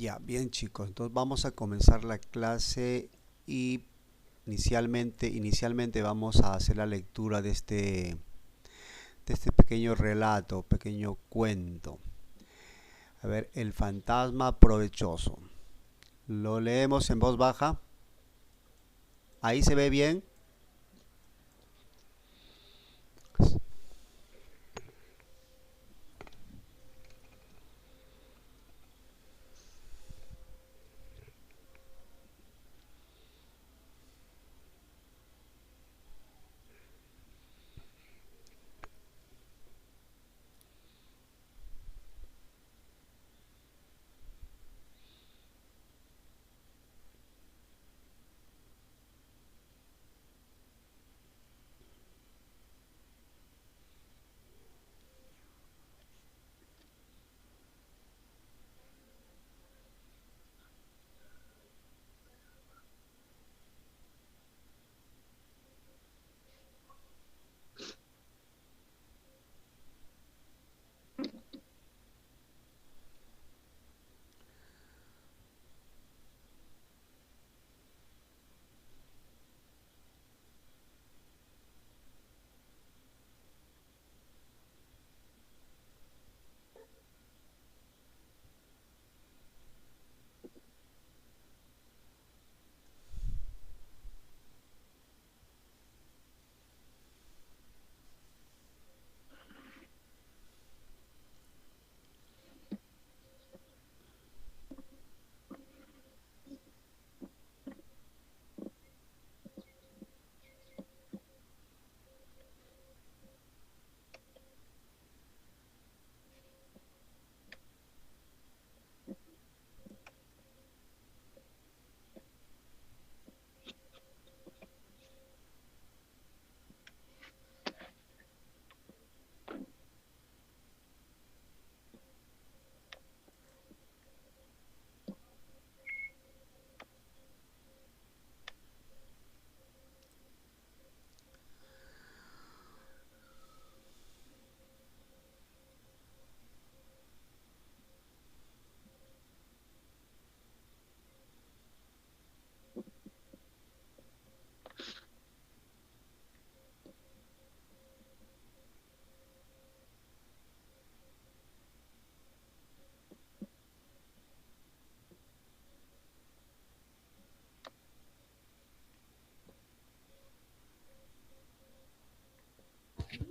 Ya, bien chicos, entonces vamos a comenzar la clase y inicialmente vamos a hacer la lectura de este pequeño relato, pequeño cuento. A ver, el fantasma provechoso. Lo leemos en voz baja. Ahí se ve bien.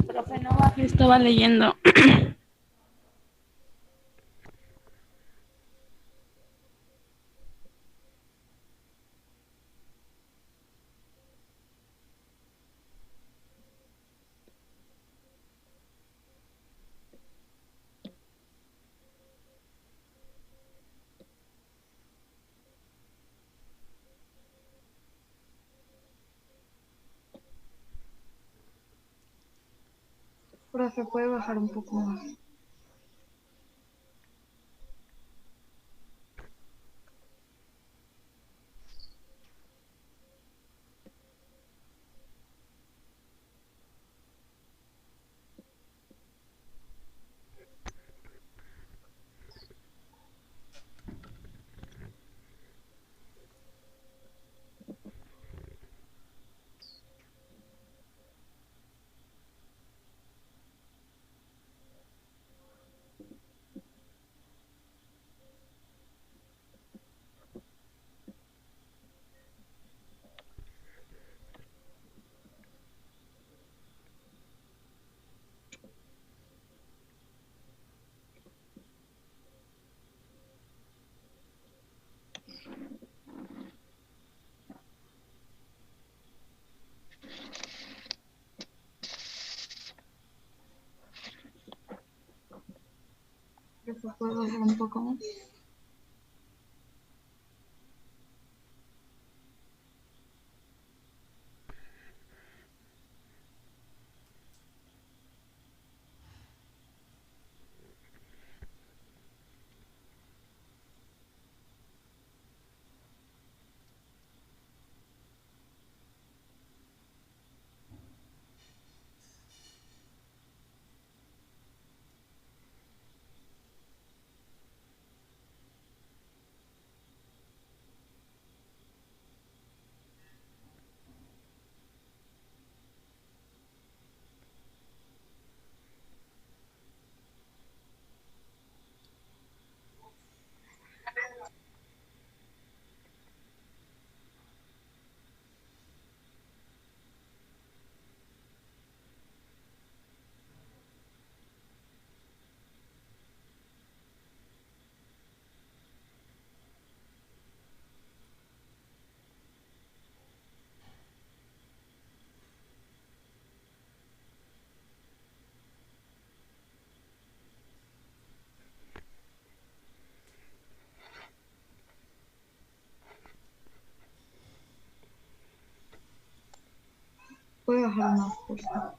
Profe Nova, que estaba leyendo. Profe, ¿puede bajar un poco más? Profe, ¿puede bajar un poco más? Puede bajar más, por favor.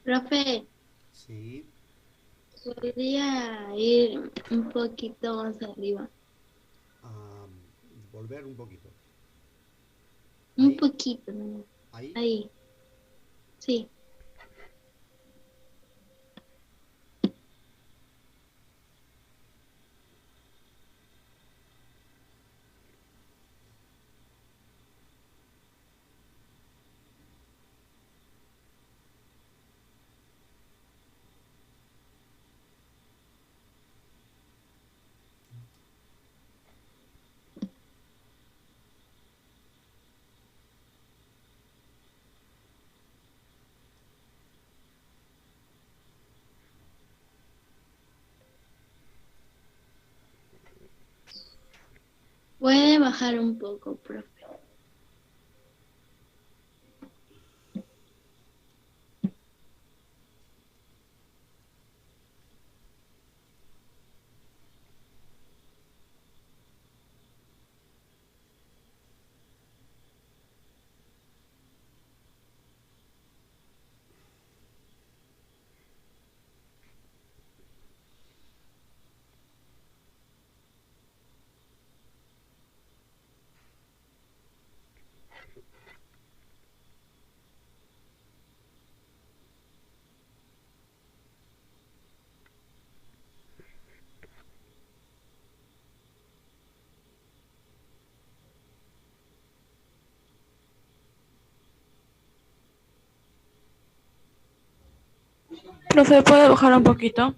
Profe, Sí. podría ir un poquito más arriba. Ah, volver un poquito. Un Ahí, poquito, ¿no? ahí. Ahí, sí. Puede bajar un poco, profe. Profe, ¿puede bajar un poquito?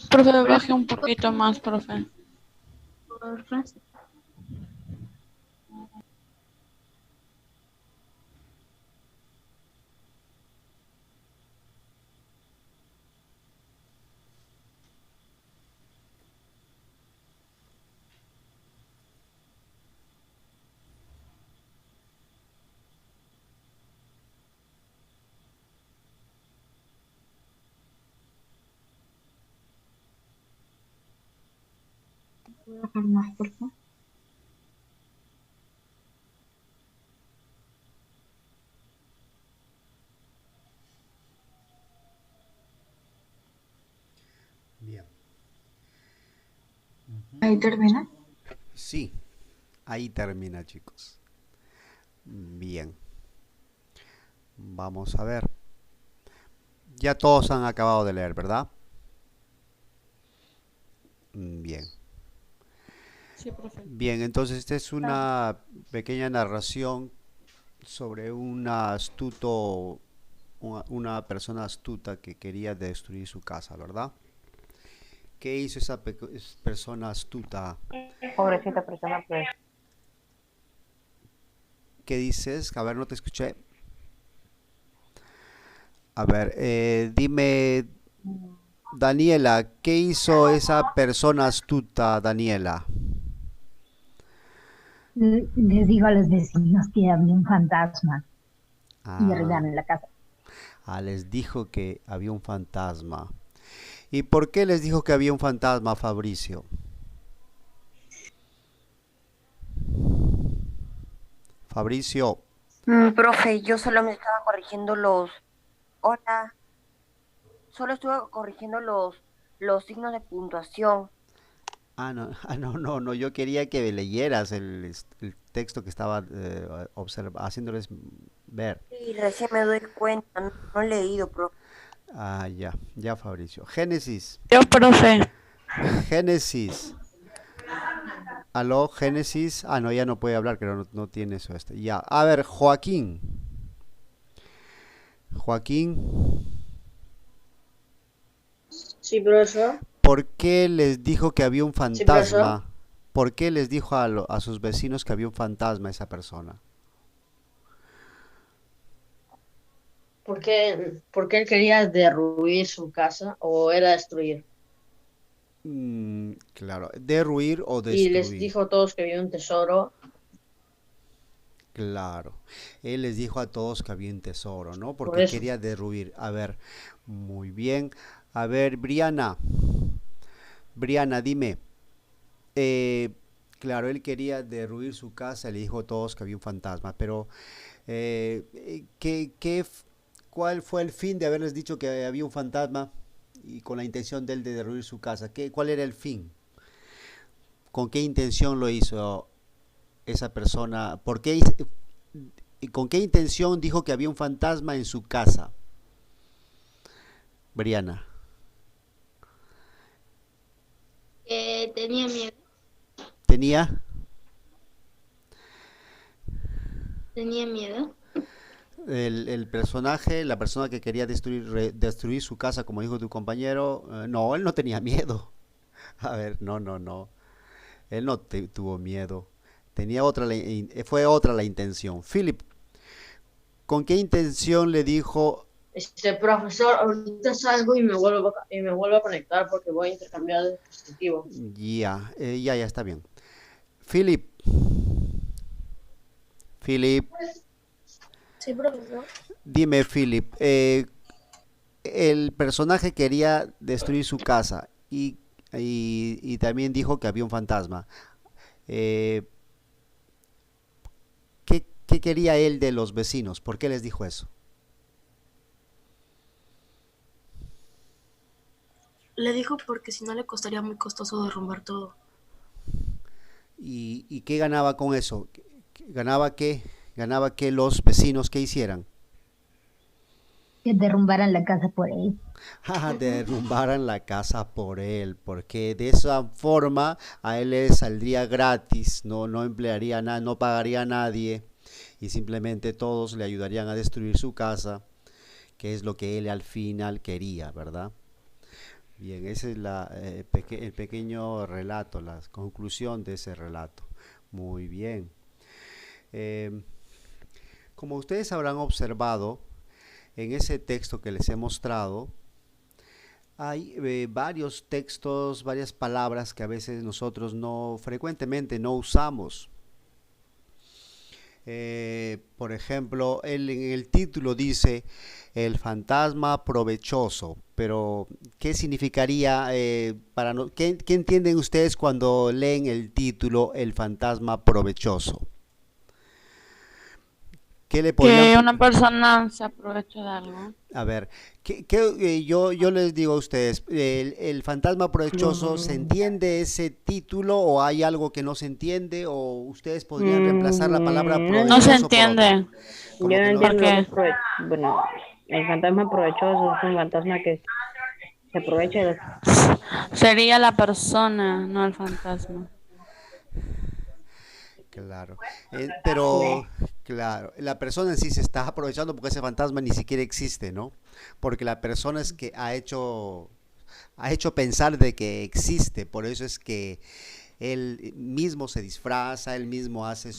Profe, baje un poquito más, profe. Porfa. Puede bajar más, por favor. Bien. Ahí termina. Sí, ahí termina, chicos. Bien. Vamos a ver. Ya todos han acabado de leer, ¿verdad? Bien. Sí, profe. Bien, entonces esta es una pequeña narración sobre un astuto, una persona astuta que quería destruir su casa, ¿verdad? ¿Qué hizo esa persona astuta? Pobrecita persona, pues. ¿Qué dices? A ver, no te escuché. A ver, dime, Daniela, ¿qué hizo esa persona astuta, Daniela? Les digo a los vecinos que había un fantasma. y Ah, arruinaron la casa. les dijo que había un fantasma. ¿Y por qué les dijo que había un fantasma, Fabricio? Fabricio. Profe, yo solo me estaba corrigiendo los... Hola, solo estuve corrigiendo los signos de puntuación. No, no, no, yo quería que leyeras el texto que estaba haciéndoles ver. Y recién me doy cuenta, no, no he leído, profe. Ya, ya, Fabricio. Génesis, Yo, profe. Génesis. Aló, Génesis. No, ya no puede hablar, creo, no, no tiene eso. Ya, a ver, Joaquín. Joaquín, Sí, profesor. ¿por qué les dijo que había un Sí, profesor. fantasma? ¿Por qué les dijo a sus vecinos que había un fantasma esa persona? ¿Por qué él quería derruir su casa o era destruir? Claro, derruir o Y les destruir. dijo a todos que había un tesoro. Claro, él les dijo a todos que había un tesoro, ¿no? Por Porque eso. quería derruir. A ver, muy bien. A ver, Briana, dime. eh, claro, él quería derruir su casa, le dijo a todos que había un fantasma, pero ¿cuál fue el fin de haberles dicho que había un fantasma y con la intención de él de derruir su casa? ¿Cuál era el fin? ¿Con qué intención lo hizo esa persona? ¿Y con qué intención dijo que había un fantasma en su casa? Briana. Tenía miedo. ¿Tenía? Tenía miedo. El personaje, la persona que quería destruir su casa, como dijo tu compañero, no, él no tenía miedo. A ver, no, no, no. Él no tuvo miedo. Fue otra la intención. Philip, ¿con qué intención le dijo? Profesor, ahorita salgo y me vuelvo a conectar porque voy a intercambiar de dispositivo. Ya está bien. Philip, Sí, profesor. dime, Philip, el personaje quería destruir su casa y también dijo que había un fantasma. Eh, ¿Qué quería él de los vecinos? ¿Por qué les dijo eso? Le dijo porque si no le costaría muy costoso derrumbar todo. ¿Y qué ganaba con eso? ¿Ganaba qué? Ganaba que los vecinos qué hicieran. Que derrumbaran la casa por él. Derrumbaran la casa por él, porque de esa forma a él le saldría gratis, no emplearía nada, no pagaría a nadie y simplemente todos le ayudarían a destruir su casa, que es lo que él al final quería, ¿verdad? Bien, ese es el pequeño relato, la conclusión de ese relato. Muy bien. Eh, Como ustedes habrán observado, en ese texto que les he mostrado, hay varios textos, varias palabras que a veces nosotros frecuentemente no usamos. Por ejemplo, él en el título dice el fantasma provechoso, pero ¿qué significaría qué entienden ustedes cuando leen el título el fantasma provechoso? ¿Qué le podrían, Que una persona se aproveche de algo. a ver, yo les digo a ustedes, el fantasma provechoso, ¿se entiende ese título o hay algo que no se entiende o ustedes podrían reemplazar la palabra No No se provechoso por otra? entiende. Como Yo no que no, entiendo lo que Porque es bueno, el fantasma provechoso es un fantasma que se aprovecha de sería la persona, no el fantasma. claro, pero claro, la persona en sí se está aprovechando porque ese fantasma ni siquiera existe, ¿no? Porque la persona es que ha hecho pensar de que existe, por eso es que él mismo se disfraza, él mismo hace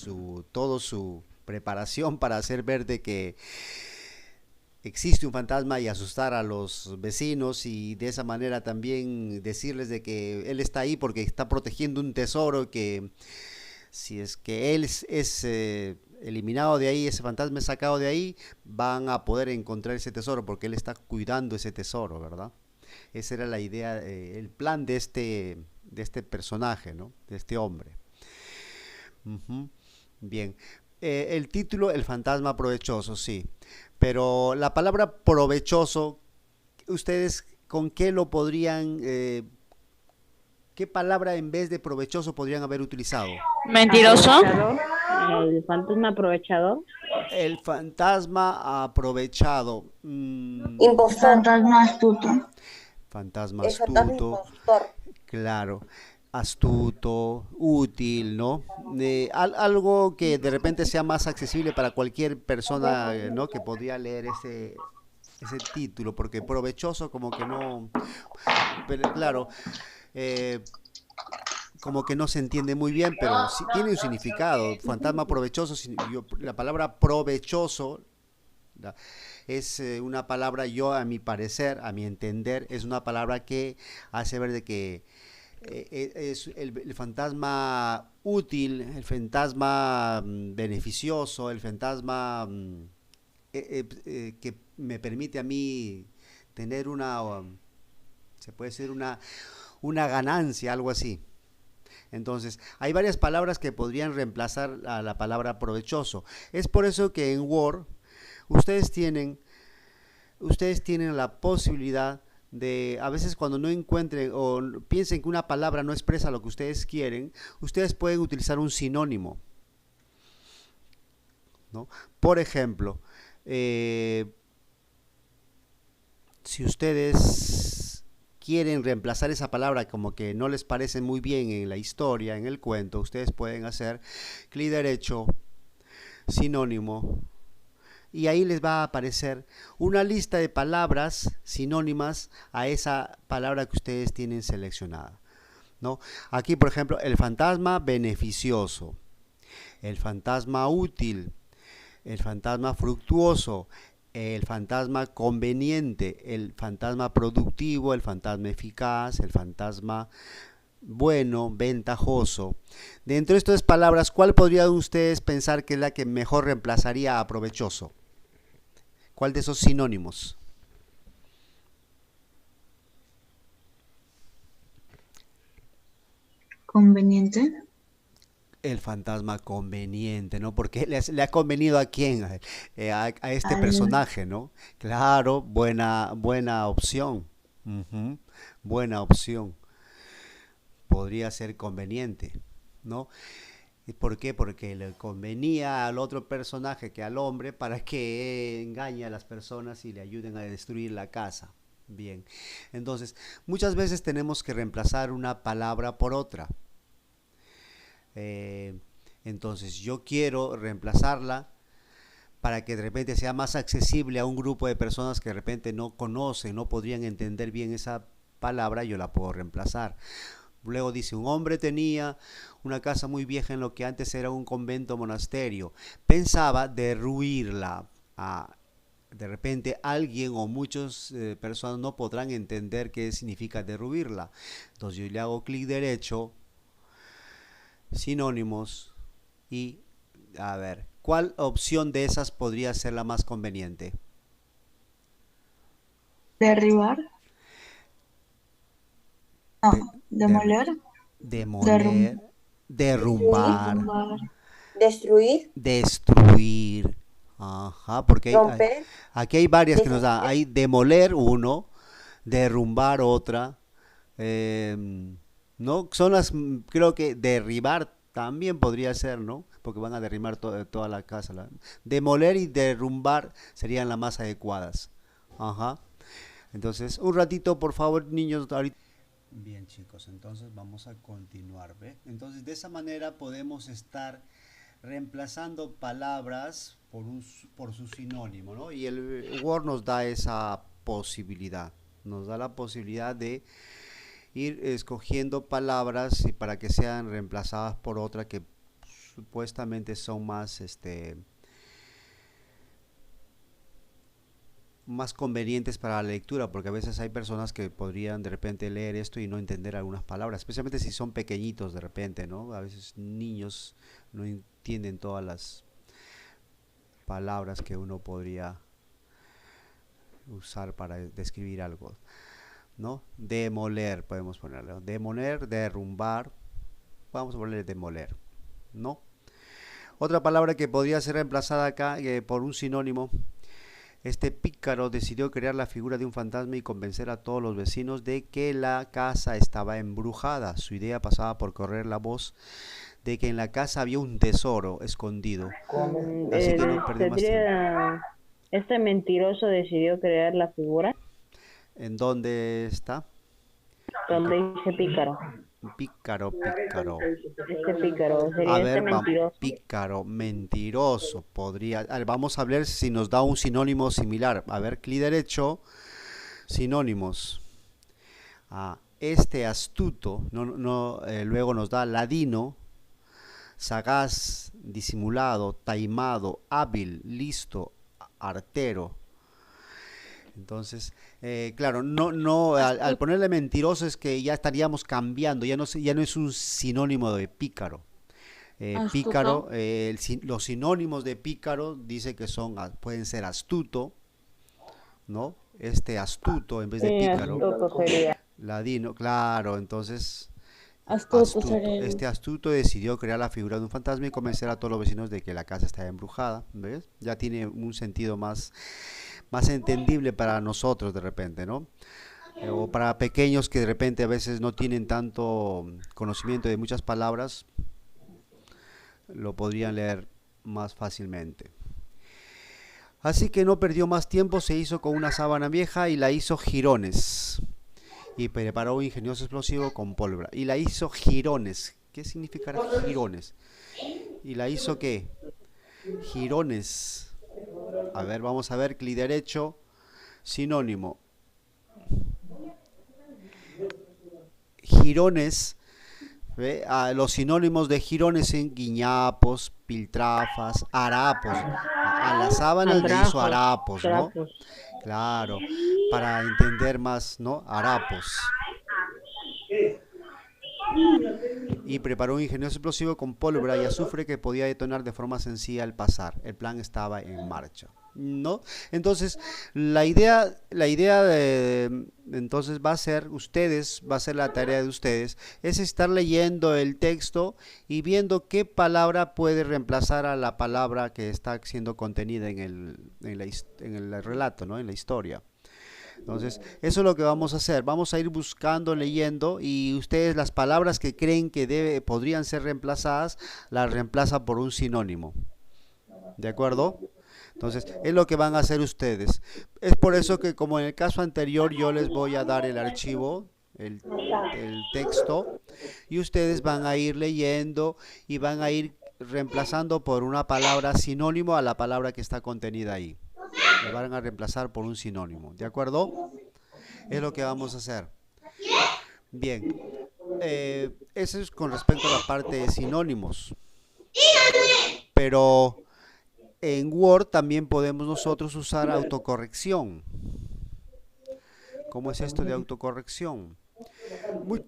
todo su preparación para hacer ver de que existe un fantasma y asustar a los vecinos y de esa manera también decirles de que él está ahí porque está protegiendo un tesoro que si es que él eliminado de ahí, ese fantasma es sacado de ahí, van a poder encontrar ese tesoro porque él está cuidando ese tesoro, ¿verdad? Esa era la idea, el plan de este personaje, ¿no? De este hombre. Ujú. Bien. El título, el fantasma provechoso, sí. Pero la palabra provechoso, ¿ustedes con qué lo podrían, qué palabra en vez de provechoso podrían haber utilizado? Mentiroso. Aprovechador, el fantasma aprovechador. El fantasma aprovechado. Impostor. Fantasma astuto. Fantasma El fantasma astuto, impostor. claro. Astuto, útil, ¿no? Algo que de repente sea más accesible para cualquier persona, ¿no? Que podría leer ese título, porque provechoso como que no, pero claro, eh, como que no se entiende muy bien, pero sí tiene un significado. Fantasma provechoso, la palabra provechoso es una palabra, yo a mi parecer, a mi entender, es una palabra que hace ver de que es el fantasma útil, el fantasma beneficioso, el fantasma que me permite a mí tener se puede decir una ganancia, algo así. Entonces, hay varias palabras que podrían reemplazar a la palabra provechoso. Es por eso que en Word ustedes tienen la posibilidad de, a veces cuando no encuentren o piensen que una palabra no expresa lo que ustedes quieren, ustedes pueden utilizar un sinónimo, ¿no? Por ejemplo, si ustedes quieren reemplazar esa palabra como que no les parece muy bien en la historia, en el cuento, ustedes pueden hacer clic derecho, sinónimo, y ahí les va a aparecer una lista de palabras sinónimas a esa palabra que ustedes tienen seleccionada, ¿no? Aquí, por ejemplo, el fantasma beneficioso, el fantasma útil, el fantasma fructuoso, el fantasma conveniente, el fantasma productivo, el fantasma eficaz, el fantasma bueno, ventajoso. Dentro de estas palabras, ¿cuál podrían ustedes pensar que es la que mejor reemplazaría a provechoso? ¿Cuál de esos sinónimos? Conveniente. El fantasma conveniente, ¿no? Porque le ha convenido a quién, a este Al- personaje, ¿no? Claro, buena opción. Ujú, buena opción. Podría ser conveniente, ¿no? ¿Y por qué? Porque le convenía al otro personaje que al hombre para que engañe a las personas y le ayuden a destruir la casa. Bien, entonces muchas veces tenemos que reemplazar una palabra por otra. Eh, entonces yo quiero reemplazarla para que de repente sea más accesible a un grupo de personas que de repente no conocen, no podrían entender bien esa palabra, yo la puedo reemplazar. Luego dice, un hombre tenía una casa muy vieja en lo que antes era un convento monasterio. Pensaba derruirla. De repente alguien o muchas personas no podrán entender qué significa derruirla. Entonces yo le hago clic derecho, sinónimos, y a ver, ¿cuál opción de esas podría ser la más conveniente? Derribar. No, De- demoler. Demoler, derrumbar, Derrumbar. Destruir. destruir. Ajá, porque Romper. aquí hay varias que nos dan. Deshacer. Hay demoler uno, derrumbar otra. ¿No? Son las, creo que derribar también podría ser, ¿no? Porque van a derribar toda la casa. Demoler y derrumbar serían las más adecuadas. Ajá. Entonces, un ratito, por favor, niños, ahorita. Bien, chicos, entonces vamos a continuar, ¿ve? Entonces, de esa manera podemos estar reemplazando palabras por su sinónimo, ¿no? Y el Word nos da esa posibilidad, nos da la posibilidad de ir escogiendo palabras y para que sean reemplazadas por otra que supuestamente son más convenientes para la lectura, porque a veces hay personas que podrían de repente leer esto y no entender algunas palabras, especialmente si son pequeñitos de repente, ¿no? A veces niños no entienden todas palabras que uno podría usar para describir algo, ¿no? Demoler, podemos ponerle, ¿no? Demoler, derrumbar, vamos a ponerle demoler, ¿no? Otra palabra que podría ser reemplazada acá por un sinónimo. Este pícaro decidió crear la figura de un fantasma y convencer a todos los vecinos de que la casa estaba embrujada. Su idea pasaba por correr la voz de que en la casa había un tesoro escondido. Así que no perdió más tiempo. Este mentiroso decidió crear la figura ¿En dónde está? donde dice pícaro. Pícaro, pícaro. Este pícaro sería A este ver, mentiroso. pícaro, mentiroso, podría. A ver, vamos a ver si nos da un sinónimo similar. A ver, clic derecho, sinónimos. Este astuto, luego nos da ladino, sagaz, disimulado, taimado, hábil, listo, artero. Entonces, claro, al ponerle mentiroso es que ya estaríamos cambiando, ya no es un sinónimo de pícaro. Pícaro, los sinónimos de pícaro dice que pueden ser astuto, ¿no? Este astuto en vez de pícaro. Astuto sería. Ladino, claro, entonces Astuto sería. este astuto decidió crear la figura de un fantasma y convencer a todos los vecinos de que la casa estaba embrujada, ¿ves? Ya tiene un sentido más entendible para nosotros de repente, ¿no? O para pequeños que de repente a veces no tienen tanto conocimiento de muchas palabras, lo podrían leer más fácilmente. Así que no perdió más tiempo, se hizo con una sábana vieja y la hizo jirones. Y preparó un ingenioso explosivo con pólvora. Y la hizo jirones. ¿Qué significará jirones? ¿Y la hizo qué? Jirones. A ver, vamos a ver, clic derecho, sinónimo. Jirones, ¿ve? Los sinónimos de jirones son guiñapos, piltrafas, harapos. A la sábana le hizo harapos, ¿no? Claro, para entender más, ¿no? Harapos. Y preparó un ingenioso explosivo con pólvora y azufre que podía detonar de forma sencilla al pasar. El plan estaba en marcha, ¿no? Entonces, la idea entonces va a ser la tarea de ustedes, es estar leyendo el texto y viendo qué palabra puede reemplazar a la palabra que está siendo contenida en el relato, ¿no? En la historia. Entonces, eso es lo que vamos a hacer. Vamos a ir buscando, leyendo, y ustedes las palabras que creen que podrían ser reemplazadas, las reemplazan por un sinónimo. ¿De acuerdo? Entonces, es lo que van a hacer ustedes. Es por eso que, como en el caso anterior, yo les voy a dar el archivo, el texto, y ustedes van a ir leyendo y van a ir reemplazando por una palabra sinónimo a la palabra que está contenida ahí. Le van a reemplazar por un sinónimo, ¿de acuerdo? Es lo que vamos a hacer. Bien, eso es con respecto a la parte de sinónimos. Pero en Word también podemos nosotros usar autocorrección. ¿Cómo es esto de autocorrección?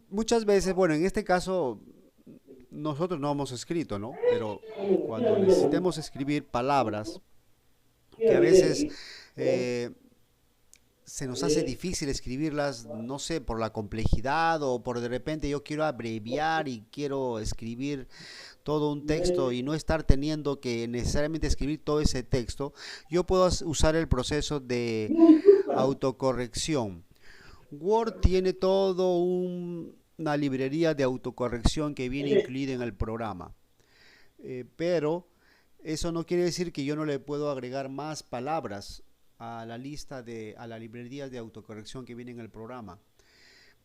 Muchas veces, bueno, en este caso nosotros no hemos escrito, ¿no? Pero cuando necesitemos escribir palabras que a veces se nos hace difícil escribirlas, no sé, por la complejidad o por de repente yo quiero abreviar y quiero escribir todo un texto y no estar teniendo que necesariamente escribir todo ese texto, yo puedo usar el proceso de autocorrección. Word tiene todo una librería de autocorrección que viene incluida en el programa, pero eso no quiere decir que yo no le puedo agregar más palabras a la librería de autocorrección que viene en el programa.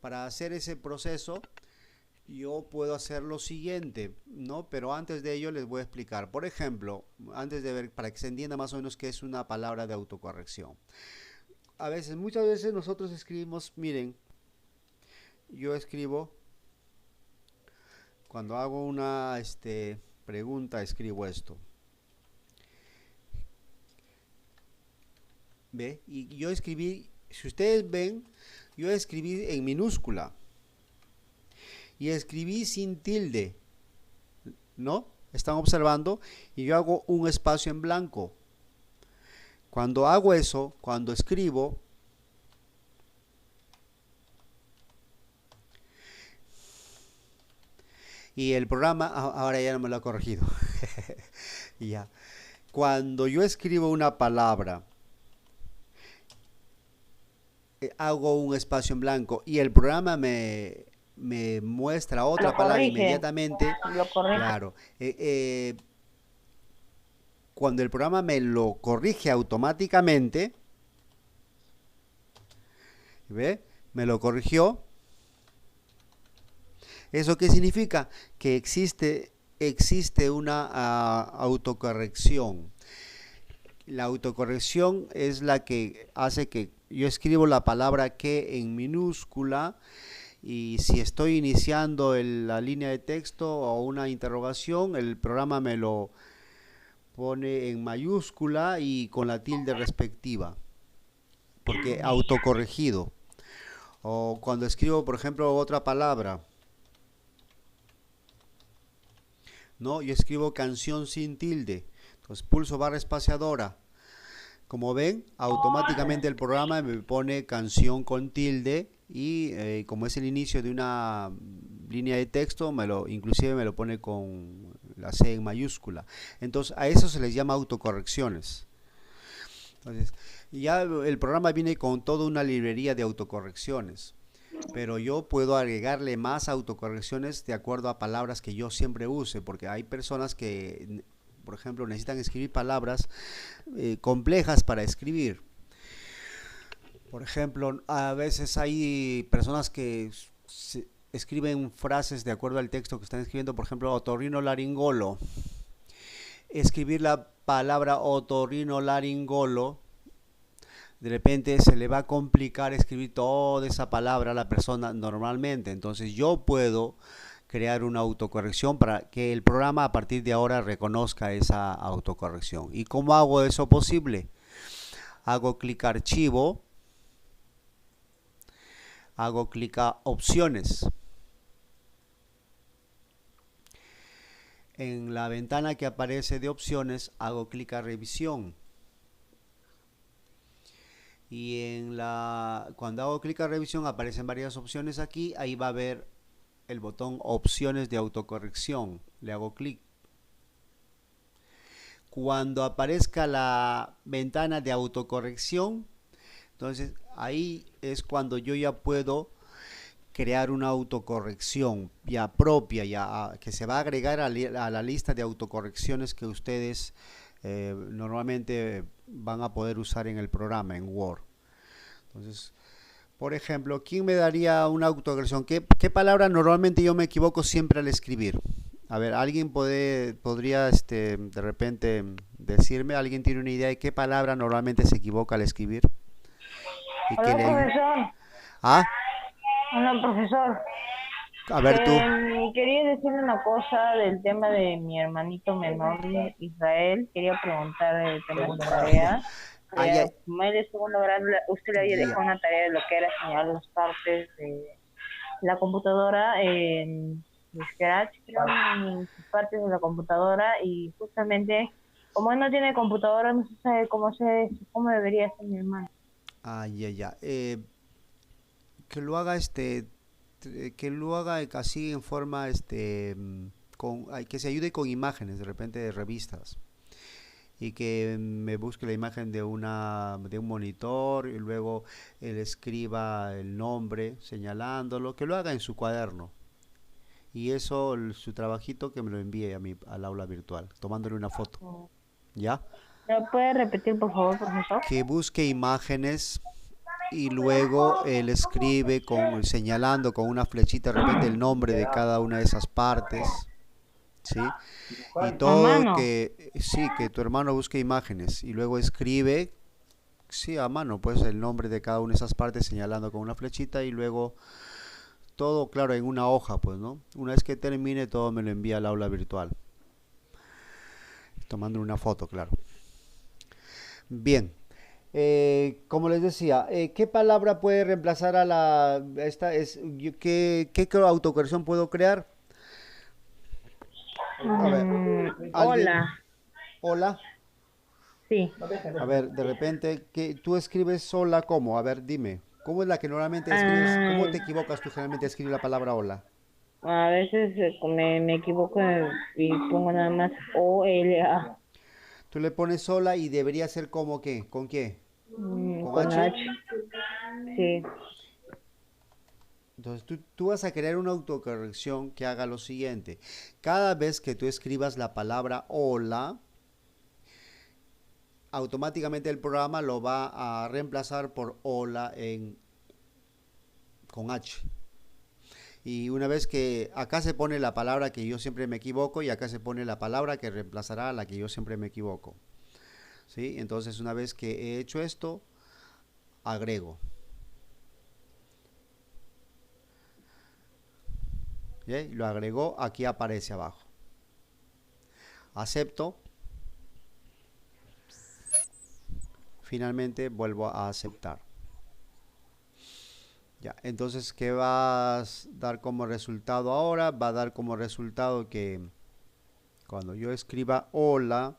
Para hacer ese proceso, yo puedo hacer lo siguiente, ¿no? Pero antes de ello les voy a explicar. Por ejemplo, antes de ver, para que se entienda más o menos qué es una palabra de autocorrección. Muchas veces nosotros escribimos, miren, yo escribo, cuando hago una pregunta, escribo esto. ¿Ve? Y yo escribí, si ustedes ven, yo escribí en minúscula y escribí sin tilde, ¿no? Están observando, y yo hago un espacio en blanco, Cuando hago eso, cuando escribo, y el programa, ahora ya no me lo ha corregido. Ya. Cuando yo escribo una palabra, hago un espacio en blanco y el programa me muestra otra Lo palabra corrige. inmediatamente, Lo corrige. claro. Cuando el programa me lo corrige automáticamente, ¿ve? Me lo corrigió. ¿Eso qué significa? Que existe una autocorrección. La autocorrección es la que hace que yo escribo la palabra que en minúscula y si estoy iniciando la línea de texto o una interrogación, el programa me lo pone en mayúscula y con la tilde respectiva, porque autocorregido. O cuando escribo, por ejemplo, otra palabra, ¿no? Yo escribo canción sin tilde, entonces pulso barra espaciadora. Como ven, automáticamente el programa me pone canción con tilde y como es el inicio de una línea de texto, inclusive me lo pone con la C en mayúscula. Entonces a eso se les llama autocorrecciones. Entonces ya el programa viene con toda una librería de autocorrecciones, pero yo puedo agregarle más autocorrecciones de acuerdo a palabras que yo siempre use, porque hay personas que, por ejemplo, necesitan escribir palabras complejas para escribir. Por ejemplo, a veces hay personas que escriben frases de acuerdo al texto que están escribiendo, por ejemplo, otorrinolaringolo. Escribir la palabra otorrinolaringolo, de repente se le va a complicar escribir toda esa palabra a la persona normalmente. Entonces yo puedo crear una autocorrección para que el programa a partir de ahora reconozca esa autocorrección. ¿Y cómo hago eso posible? Hago clic a archivo, hago clic a opciones. En la ventana que aparece de opciones hago clic a revisión. Y cuando hago clic a revisión aparecen varias opciones aquí, ahí va a haber el botón opciones de autocorrección, le hago clic. Cuando aparezca la ventana de autocorrección, entonces ahí es cuando yo ya puedo crear una autocorrección ya propia, que se va a agregar a la lista de autocorrecciones que ustedes normalmente van a poder usar en el programa, en Word. Entonces, por ejemplo, ¿quién me daría una autocorrección? ¿Qué palabra normalmente yo me equivoco siempre al escribir? A ver, ¿alguien podría de repente decirme? ¿Alguien tiene una idea de qué palabra normalmente se equivoca al escribir? ¿Y Hola, profesor. ¿Ah? Hola, profesor. A ver tú. Quería decirle una cosa del tema de mi hermanito menor, Israel. Quería preguntar el tema de tarea. Como él es segundo grado, usted le había dejado una tarea de lo que era señalar las partes de la computadora en Scratch, creo, en sus partes de la computadora, y justamente como él no tiene computadora, no se sabe cómo debería hacer mi hermano. Que lo haga así en forma que se ayude con imágenes de repente de revistas y que me busque la imagen de un monitor y luego él escriba el nombre señalándolo, que lo haga en su cuaderno y eso su trabajito que me lo envíe al aula virtual tomándole una foto. ¿Ya? ¿Me puede repetir, por favor, profesor? Que busque imágenes y luego él escribe señalando con una flechita de repente el nombre de cada una de esas partes, ¿sí? Y todo que tu hermano busque imágenes y luego escribe, sí, a mano, pues el nombre de cada una de esas partes señalando con una flechita y luego todo, claro, en una hoja, pues, ¿no? Una vez que termine todo me lo envía al aula virtual, tomando una foto, claro. Bien. Como les decía, ¿qué palabra puede reemplazar ¿qué autocorrección puedo crear? A ver, Hola. ¿Hola? Sí, Sí. A ver, de repente, que tú escribes sola, ¿cómo? A ver, dime. ¿Cómo es la que normalmente escribes? ¿Cómo te equivocas tú generalmente escribir la palabra hola? A veces me equivoco y pongo nada más OLA. Tú le pones sola y debería ser como qué, ¿con qué? ¿Con Con H? H. Sí. Entonces tú vas a crear una autocorrección que haga lo siguiente. Cada vez que tú escribas la palabra hola, automáticamente el programa lo va a reemplazar por hola con H. Y una vez que acá se pone la palabra que yo siempre me equivoco y acá se pone la palabra que reemplazará a la que yo siempre me equivoco. ¿Sí? Entonces una vez que he hecho esto, agrego. ¿Sí? Lo agregó, aquí aparece abajo. Acepto. Finalmente vuelvo a aceptar. Ya, entonces, ¿qué va a dar como resultado ahora? Va a dar como resultado que cuando yo escriba hola,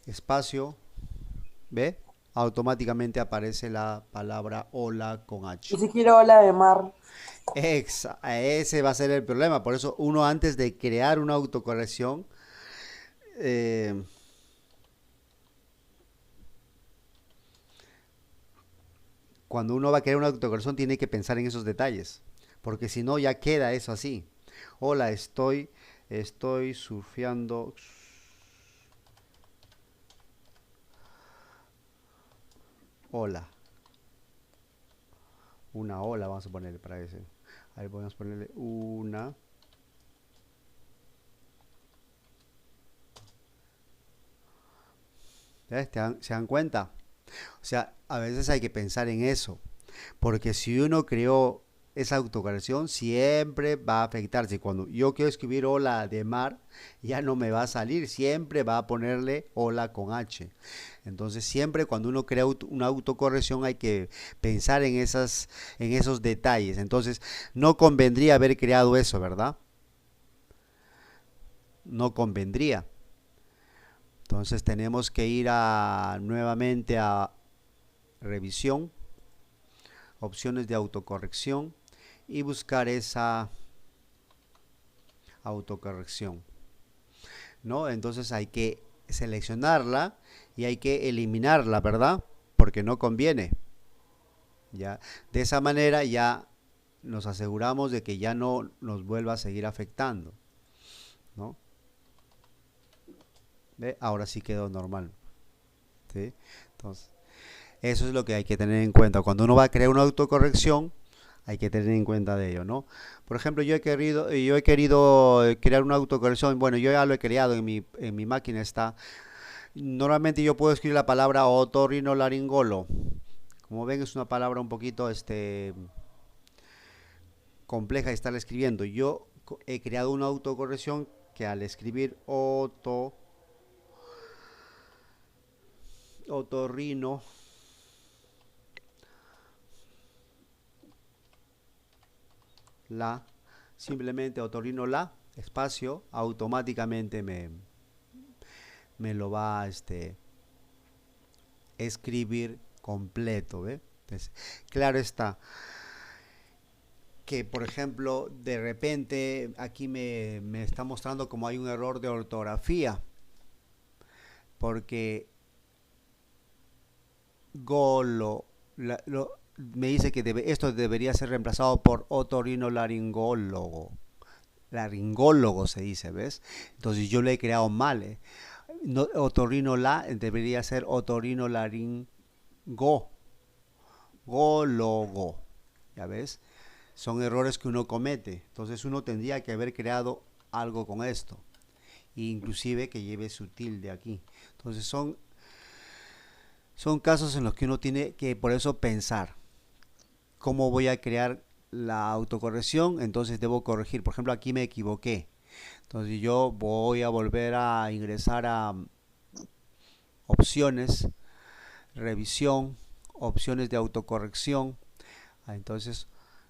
espacio, ¿ve? Automáticamente aparece la palabra hola con Y H. si quiero la de mar. Ese va a ser el problema. Por eso uno antes de crear una autocorrección, eh, cuando uno va a crear una autocorrección tiene que pensar en esos detalles. Porque si no, ya queda eso así. Hola, estoy surfeando. Hola. Una ola vamos a ponerle para ese. Ahí podemos ponerle una. ¿Ves? ¿Se dan cuenta? O sea, a veces hay que pensar en eso. Porque si uno creó esa autocorrección, siempre va a afectarse. Cuando yo quiero escribir hola de mar, ya no me va a salir. Siempre va a ponerle hola con H. Entonces, siempre cuando uno crea una autocorrección hay que pensar en esos detalles. Entonces, no convendría haber creado eso, ¿verdad? No convendría. Entonces, tenemos que ir nuevamente a revisión, opciones de autocorrección y buscar esa autocorrección, ¿no? Entonces hay que seleccionarla y hay que eliminarla, ¿verdad? Porque no conviene. Ya, de esa manera ya nos aseguramos de que ya no nos vuelva a seguir afectando, ¿no? ¿Ve? Ahora sí quedó normal, ¿sí? Entonces, eso es lo que hay que tener en cuenta. Cuando uno va a crear una autocorrección, hay que tener en cuenta de ello, ¿no? Por ejemplo, yo he querido crear una autocorrección. Bueno, yo ya lo he creado en mi máquina está. Normalmente yo puedo escribir la palabra otorrinolaringolo. Como ven, es una palabra un poquito compleja de estar escribiendo. Yo he creado una autocorrección que al escribir otorrino, simplemente otorrino espacio, automáticamente me lo va a escribir completo, ¿ve? Entonces, claro está que, por ejemplo, de repente aquí me está mostrando como hay un error de ortografía, porque golo, me dice que esto debería ser reemplazado por otorinolaringólogo. Laringólogo se dice, ¿ves? Entonces yo lo he creado mal, ¿eh? No, debería ser otorinolaringólogo, ¿ya ves? Son errores que uno comete. Entonces uno tendría que haber creado algo con esto, inclusive que lleve su tilde aquí. Entonces son casos en los que uno tiene que por eso pensar cómo voy a crear la autocorrección. Entonces debo corregir, por ejemplo, aquí me equivoqué, entonces yo voy a volver a ingresar a opciones, revisión, opciones de autocorrección. Entonces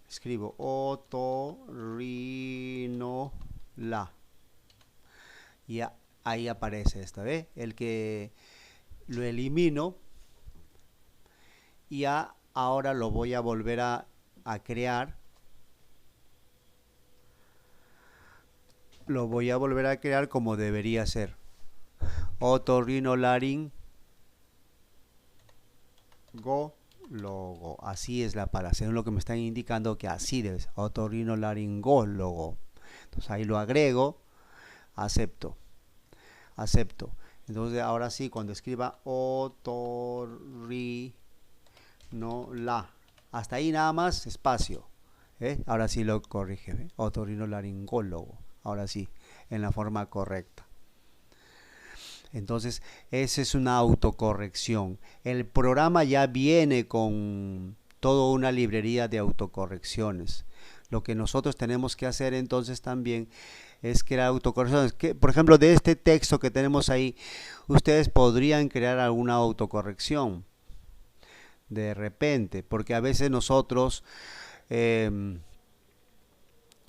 escribo otorrinola y ahí aparece esta, ¿ve? El que lo elimino y ahora lo voy a volver a crear. Lo voy a volver a crear como debería ser. Otorrinolaringólogo. Así es la palabra, según lo que me están indicando que así debe ser. Otorrinolaringólogo. Entonces ahí lo agrego, acepto. Entonces ahora sí, cuando escriba hasta ahí nada más, espacio. Ahora sí lo corrige, otorrinolaringólogo. Ahora sí, en la forma correcta. Entonces, esa es una autocorrección. El programa ya viene con toda una librería de autocorrecciones. Lo que nosotros tenemos que hacer entonces también es crear autocorrecciones. Por ejemplo, de este texto que tenemos ahí, ustedes podrían crear alguna autocorrección. De repente, porque a veces nosotros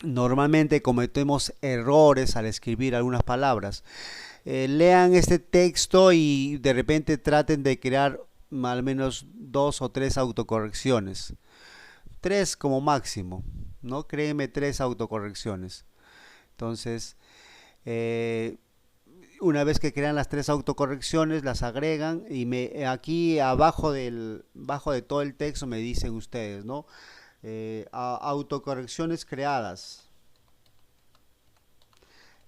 normalmente cometemos errores al escribir algunas palabras. Lean este texto y de repente traten de crear al menos 2 o 3 autocorrecciones. 3 como máximo, ¿no? Créeme, 3 autocorrecciones. Entonces, una vez que crean las 3 autocorrecciones, las agregan y aquí abajo de todo el texto me dicen ustedes, ¿no? Autocorrecciones creadas.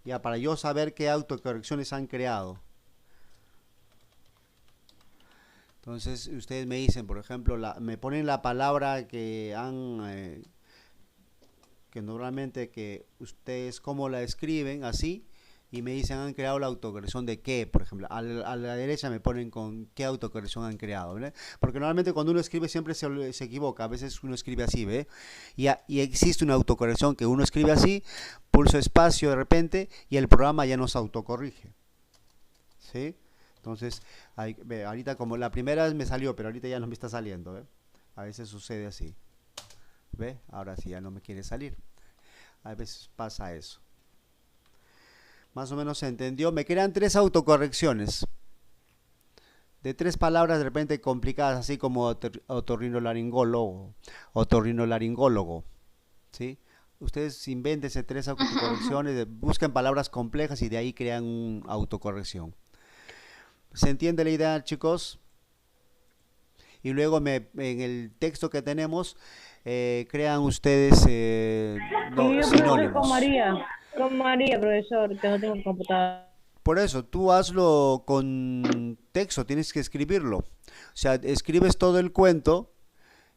Ya, para yo saber qué autocorrecciones han creado. Entonces, ustedes me dicen, por ejemplo, me ponen la palabra que que normalmente que ustedes cómo la escriben, así, y me dicen, han creado la autocorrección de qué, por ejemplo. A la derecha me ponen con qué autocorrección han creado, ¿verdad? Porque normalmente cuando uno escribe siempre se equivoca. A veces uno escribe así, ¿ve? Y existe una autocorrección que uno escribe así, pulso espacio de repente y el programa ya nos autocorrige. ¿Sí? Entonces, ahorita como la primera vez me salió, pero ahorita ya no me está saliendo, ¿ve? A veces sucede así. ¿Ve? Ahora sí ya no me quiere salir. A veces pasa eso. Más o menos se entendió. Me quedan 3 autocorrecciones. De 3 palabras de repente complicadas, así como otorrinolaringólogo. ¿Sí? Ustedes invéntense 3 autocorrecciones, busquen palabras complejas y de ahí crean una autocorrección. ¿Se entiende la idea, chicos? Y luego en el texto que tenemos, crean ustedes sinónimos. Con María, profesor, que no tengo computadora. Por eso, tú hazlo con texto, tienes que escribirlo. O sea, escribes todo el cuento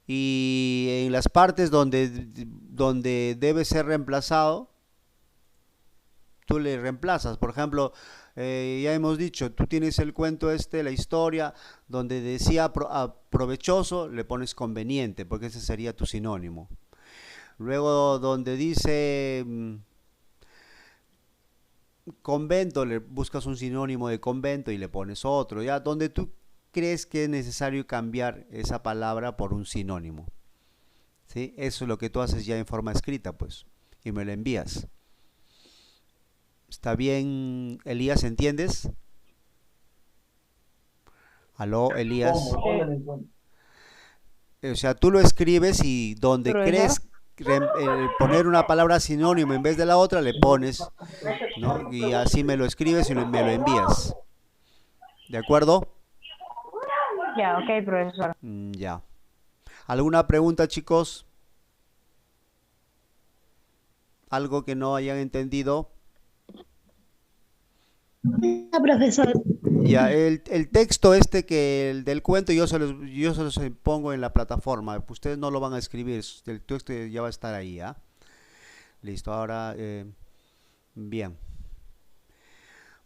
y en las partes donde debe ser reemplazado, tú le reemplazas. Por ejemplo, ya hemos dicho, tú tienes el cuento la historia, donde decía provechoso, le pones conveniente, porque ese sería tu sinónimo. Luego, donde dice convento, le buscas un sinónimo de convento y le pones otro, ya donde tú crees que es necesario cambiar esa palabra por un sinónimo. ¿Sí? Eso es lo que tú haces ya en forma escrita, pues, y me lo envías. ¿Está bien, Elías? ¿Entiendes? ¿Aló, Elías? O sea, tú lo escribes y donde crees poner una palabra sinónimo en vez de la otra, le pones, ¿no? Y así me lo escribes y me lo envías. ¿De acuerdo? Ya, ok, profesor. Ya. ¿Alguna pregunta, chicos? ¿Algo que no hayan entendido? No, profesor. Ya, el texto el del cuento yo se los pongo en la plataforma. Ustedes no lo van a escribir, el texto ya va a estar ahí, ¿ah? Listo, ahora, bien.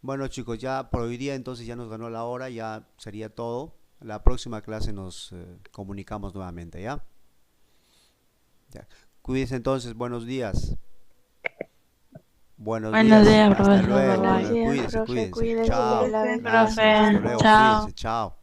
Bueno, chicos, ya por hoy día entonces ya nos ganó la hora, ya sería todo. La próxima clase nos comunicamos nuevamente, ¿ya? Ya. Cuídense entonces, buenos días. Buenos días, profesor. hasta luego. Buenos días, Cuídense, profe, cuídense. Chao. profe. Gracias, hasta luego, Chao. cuídense, chao.